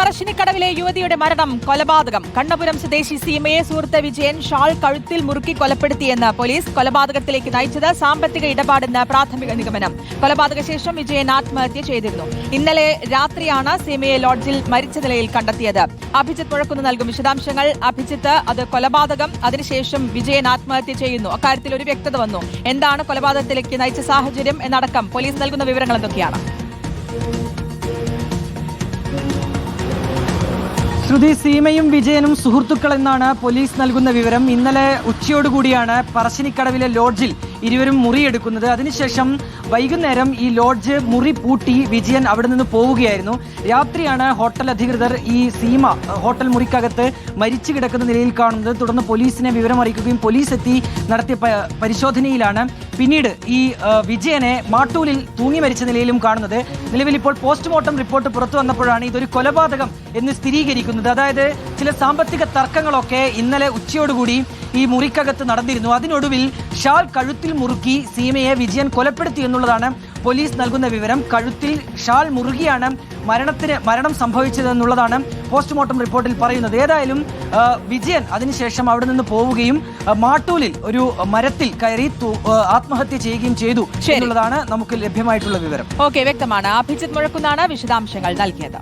പറശ്ശിനിക്കടവിലെ യുവതിയുടെ മരണം കൊലപാതകം. കണ്ണപുരം സ്വദേശി സീമയെ സുഹൃത്ത് വിജയൻ ഷാൾ കഴുത്തിൽ മുറുക്കി കൊലപ്പെടുത്തിയെന്ന് പോലീസ്. കൊലപാതകത്തിലേക്ക് നയിച്ചത് സാമ്പത്തിക ഇടപാടെന്ന് പ്രാഥമിക നിഗമനം. കൊലപാതക ശേഷം വിജയൻ ആത്മഹത്യ ചെയ്തിരുന്നു. ഇന്നലെ രാത്രിയാണ് സീമയെ ലോഡ്ജിൽ മരിച്ച നിലയിൽ കണ്ടെത്തിയത്. അഭിജിത്ത് മുഴക്കുന്ന് നൽകും വിശദാംശങ്ങൾ. അഭിജിത്ത്, അത് കൊലപാതകം, അതിനുശേഷം വിജയൻ ആത്മഹത്യ ചെയ്യുന്നു, അക്കാര്യത്തിൽ ഒരു വ്യക്തത വന്നു. എന്താണ് കൊലപാതകത്തിലേക്ക് നയിച്ച സാഹചര്യം എന്നടക്കം പോലീസ് നൽകുന്ന വിവരങ്ങൾ എന്തൊക്കെയാണ്? ശ്രുതി, സീമയും വിജയനും സുഹൃത്തുക്കൾ എന്നാണ് പോലീസ് നൽകുന്ന വിവരം. ഇന്നലെ ഉച്ചയോടുകൂടിയാണ് പറശ്ശിനിക്കടവിലെ ലോഡ്ജിൽ ഇരുവരും മുറിയെടുക്കുന്നത്. അതിനുശേഷം വൈകുന്നേരം ഈ ലോഡ്ജ് മുറി പൂട്ടി വിജയൻ അവിടെ നിന്ന് പോവുകയായിരുന്നു. രാത്രിയാണ് ഹോട്ടൽ അധികൃതർ ഈ സീമ ഹോട്ടൽ മുറിക്കകത്ത് മരിച്ചു കിടക്കുന്ന നിലയിൽ കാണുന്നത്. തുടർന്ന് പോലീസിനെ വിവരം അറിയിക്കുകയും പോലീസ് എത്തി നടത്തിയ പരിശോധനയിലാണ് പിന്നീട് ഈ വിജയനെ മാട്ടൂലിൽ തൂങ്ങി മരിച്ച നിലയിലും കാണുന്നത്. നിലവിൽ ഇപ്പോൾ പോസ്റ്റ്മോർട്ടം റിപ്പോർട്ട് പുറത്തു വന്നപ്പോഴാണ് ഇതൊരു കൊലപാതകം എന്ന് സ്ഥിരീകരിക്കുന്നത്. അതായത് ചില സാമ്പത്തിക തർക്കങ്ങളൊക്കെ ഇന്നലെ ഉച്ചയോടുകൂടി ഈ മുറിക്കകത്ത് നടന്നിരുന്നു. അതിനൊടുവിൽ ഷാൾ കഴുത്തിൽ മുറുക്കി സീമയെ വിജയൻ കൊലപ്പെടുത്തി എന്നുള്ളതാണ് പോലീസ് നൽകുന്ന വിവരം. കഴുത്തിൽ ഷാൾ മുറുകിയാണ് മരണം സംഭവിച്ചതെന്നുള്ളതാണ് പോസ്റ്റ്മോർട്ടം റിപ്പോർട്ടിൽ പറയുന്നത്. ഏതായാലും വിജയൻ അതിനുശേഷം അവിടെ നിന്ന് പോവുകയും മാട്ടൂലിൽ ഒരു മരത്തിൽ കയറി ആത്മഹത്യ ചെയ്യുകയും ചെയ്തു എന്നുള്ളതാണ് നമുക്ക് ലഭ്യമായിട്ടുള്ള വിവരം. ഓക്കെ, വ്യക്തമാണ്. അഭിജിത്ത് മുഴക്കുന്നാണ് വിശദാംശങ്ങൾ നൽകിയത്.